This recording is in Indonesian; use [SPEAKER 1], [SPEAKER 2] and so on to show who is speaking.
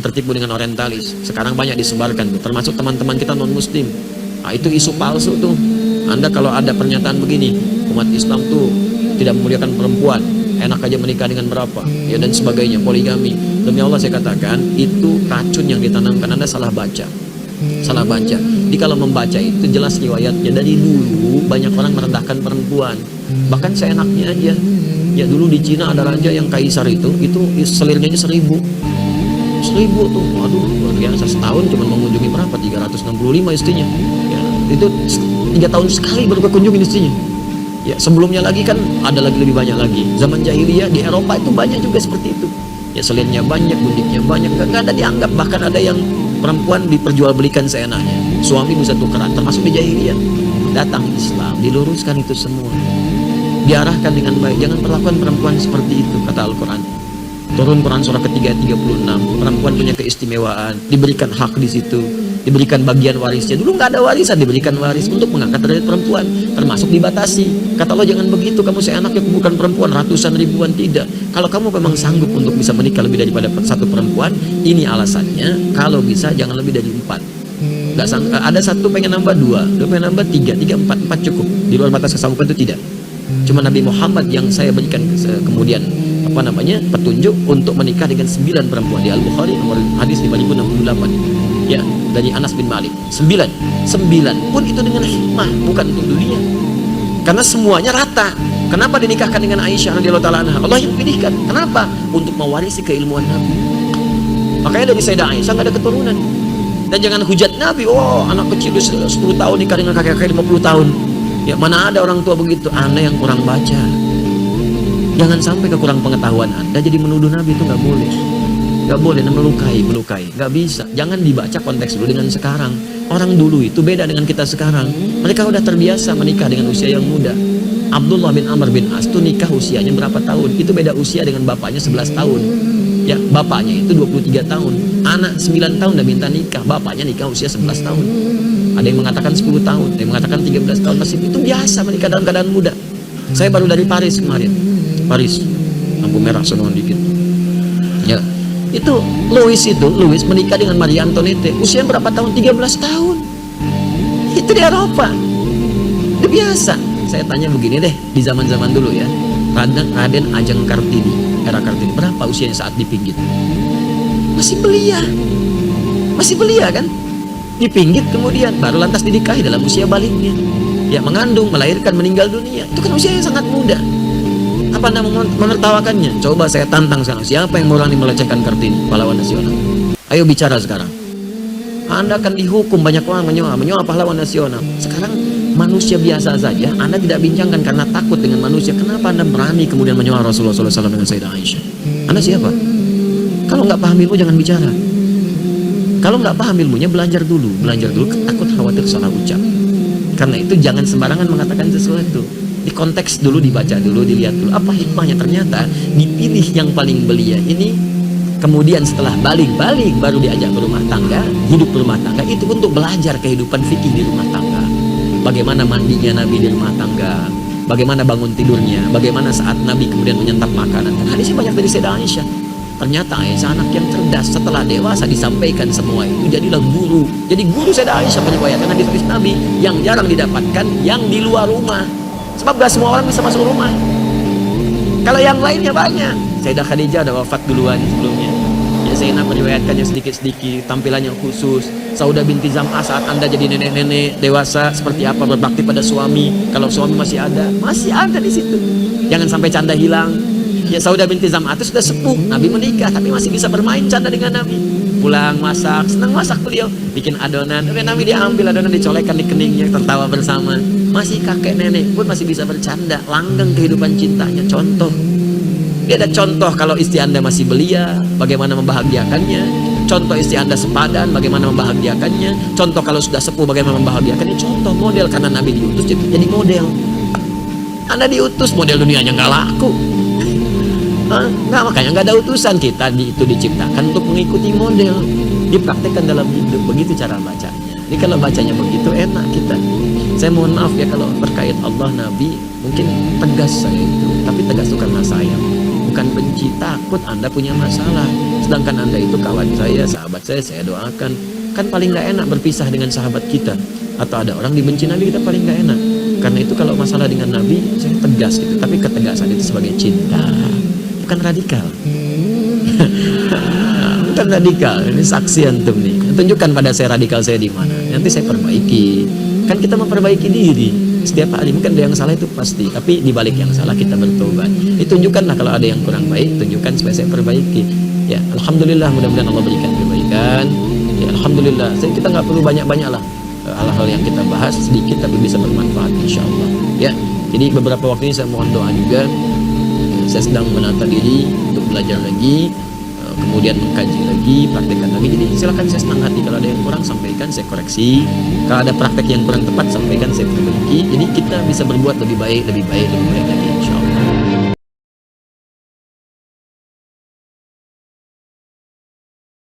[SPEAKER 1] tertipu dengan orientalis. Sekarang banyak disebarkan tuh, termasuk teman-teman kita non muslim. Nah, itu isu palsu tuh. Anda kalau ada pernyataan begini, umat Islam tuh tidak memuliakan perempuan, enak aja menikah dengan berapa, ya dan sebagainya, poligami. Demi Allah saya katakan, itu racun yang ditanamkan. Anda salah baca. Salah baca. Jadi kalau membaca itu jelas riwayatnya. Dari dulu banyak orang merendahkan perempuan. Bahkan seenaknya aja. Ya dulu di Cina ada raja yang kaisar itu selirnya aja 1000 tuh. Waduh, luar biasa. Setahun cuma mengunjungi berapa? 365 istrinya. Ya, itu 3 tahun sekali baru berkunjungi istrinya. Ya, sebelumnya lagi kan ada lagi lebih banyak lagi. Zaman jahiliyah di Eropa itu banyak juga seperti itu. Ya, selirnya banyak, gundiknya banyak, nggak ada dianggap. Bahkan ada yang perempuan diperjualbelikan seenaknya. Suami bisa tukeran, termasuk di jahiliyah. Datang Islam, diluruskan itu semua. Diarahkan dengan baik. Jangan perlakukan perempuan seperti itu, kata Al-Quran. Turun Quran surah ketiga 36. Perempuan punya keistimewaan, diberikan hak di situ, diberikan bagian warisnya. Dulu nggak ada warisan, diberikan waris untuk mengangkat derajat perempuan, termasuk dibatasi. Kata Allah, jangan begitu, kamu seenaknya bukan perempuan ratusan ribuan, tidak. Kalau kamu memang sanggup untuk bisa menikah lebih daripada satu perempuan, ini alasannya. Kalau bisa jangan lebih dari 4. Nggak ada satu pengen nambah 2, pengen nambah 3, 4 cukup. Di luar batas kesanggupan itu tidak. Cuma Nabi Muhammad yang saya berikan kemudian petunjuk untuk menikah dengan 9 perempuan. Di Al-Bukhari nomor hadis 5068. Ya, dari Anas bin Malik. 9 pun itu dengan hikmah, bukan untuk dunia. Karena semuanya rata. Kenapa dinikahkan dengan Aisyah radhiyallahu taala anha? Allah yang pilihkan. Kenapa? Untuk mewarisi keilmuan Nabi. Makanya dari Sayyidah Aisyah nggak ada keturunan. Dan jangan hujat Nabi, oh anak kecil 10 tahun nikah dengan kakek-kakek 50 tahun. Ya, mana ada orang tua begitu. Anda yang kurang baca. Jangan sampai kekurang pengetahuan Anda jadi menuduh Nabi, itu nggak boleh. Nggak boleh, melukai. Nggak bisa. Jangan dibaca konteks dulu dengan sekarang. Orang dulu itu beda dengan kita sekarang. Mereka udah terbiasa menikah dengan usia yang muda. Abdullah bin Amr bin As itu nikah usianya berapa tahun? Itu beda usia dengan bapaknya 11 tahun. Ya, bapaknya itu 23 tahun. Anak 9 tahun udah minta nikah. Bapaknya nikah usia 11 tahun. Ada yang mengatakan 10 tahun, ada yang mengatakan 13 tahun. Masih itu biasa menikah dalam keadaan muda. Saya baru dari Paris kemarin. Paris, lampu merah sono dikit. Ya, itu Louis menikah dengan Maria Antoinette. Usia berapa tahun? 13 tahun. Itu di Eropa. Itu biasa. Saya tanya begini deh, di zaman-zaman dulu ya. Raden Ajeng Kartini, era Kartini, berapa usianya saat dipinggit? Masih belia kan? Dipinggit kemudian baru lantas dinikahi dalam usia baliknya. Ya, mengandung, melahirkan, meninggal dunia. Itu kan usia yang sangat muda. Apa Anda menertawakannya? Coba saya tantang sekarang. Siapa yang berani melecehkan Kartini, pahlawan nasional? Ayo bicara sekarang. Anda akan dihukum, banyak orang menyoal pahlawan nasional. Sekarang manusia biasa saja, Anda tidak bincangkan karena takut dengan manusia. Kenapa Anda berani kemudian menyoal Rasulullah SAW dengan Sayyidah Aisyah? Anda siapa? Kalau nggak paham ilmu jangan bicara. Kalau nggak paham ilmunya belajar dulu, takut khawatir salah ucap. Karena itu jangan sembarangan mengatakan sesuatu. Di konteks dulu, dibaca dulu, dilihat dulu apa hikmahnya. Ternyata dipilih yang paling belia ini, kemudian setelah balik baru diajak berumah tangga, hidup berumah tangga. Itu untuk belajar kehidupan fikih di rumah tangga. Bagaimana mandinya Nabi di rumah tangga, bagaimana bangun tidurnya, bagaimana saat Nabi kemudian menyantap makanan. Dan hadisnya banyak dari Sayyidah Aisyah. Ternyata Aisyah anak yang cerdas. Setelah dewasa disampaikan semua itu, jadilah guru. Jadi guru Sayyidah Aisyah meriwayatkan hadis Nabi yang jarang didapatkan, yang di luar rumah. Sebab gak semua orang bisa masuk rumah. Kalau yang lainnya banyak. Sayyidah Khadijah ada wafat duluan sebelumnya. Ya, Zainab meriwayatkannya sedikit-sedikit, tampilannya khusus. Saudah binti Zam'ah saat Anda jadi nenek-nenek dewasa seperti apa berbakti pada suami. Kalau suami masih ada di situ. Jangan sampai canda hilang. Ya, Saudah binti Zam'ah itu sudah sepuh, Nabi menikah tapi masih bisa bermain canda dengan Nabi. Pulang masak, senang masak beliau, bikin adonan. Nabi diambil adonan, dicolekkan di keningnya, tertawa bersama. Masih kakek nenek pun masih bisa bercanda, langgeng kehidupan cintanya. Contoh, dia ada contoh kalau istri Anda masih belia, bagaimana membahagiakannya. Contoh istri Anda sepadan, bagaimana membahagiakannya. Contoh kalau sudah sepuh, bagaimana membahagiakannya. Contoh model, karena Nabi diutus jadi model. Anda diutus, model dunianya nggak laku. Nggak, makanya nggak ada utusan. Kita itu diciptakan untuk mengikuti model, dipraktekkan dalam hidup. Begitu cara bacanya. Jadi kalau bacanya begitu enak kita. Saya mohon maaf ya kalau terkait Allah Nabi mungkin tegas saya itu, tapi tegas itu karena sayang. bukan benci, takut Anda punya masalah. Sedangkan Anda itu kawan saya, sahabat saya doakan. Kan paling gak enak berpisah dengan sahabat kita. Atau ada orang dibenci Nabi, kita paling gak enak. Karena itu kalau masalah dengan Nabi, saya tegas gitu. Tapi ketegasan itu sebagai cinta, bukan radikal. Bukan radikal. Ini saksi antum nih. Tunjukkan pada saya radikal saya di mana. Nanti saya perbaiki. Kan kita memperbaiki diri setiap hari. Mungkin ada yang salah itu pasti, tapi di balik yang salah kita bertobat. Ditunjukkanlah kalau ada yang kurang baik, tunjukkan supaya saya perbaiki. Ya, alhamdulillah, mudah-mudahan Allah berikan kebaikan. Ya, alhamdulillah. Kita nggak perlu banyak-banyak lah hal-hal yang kita bahas, sedikit tapi bisa bermanfaat insyaallah. Ya, jadi beberapa waktu ini saya mohon doa juga. Saya sedang menata diri untuk belajar lagi, kemudian mengkaji lagi, praktekkan lagi. Jadi silakan, saya senang hati kalau ada yang kurang sampaikan, saya koreksi. Kalau ada praktek yang kurang tepat sampaikan, saya perbaiki. Jadi kita bisa berbuat lebih baik lagi insyaallah.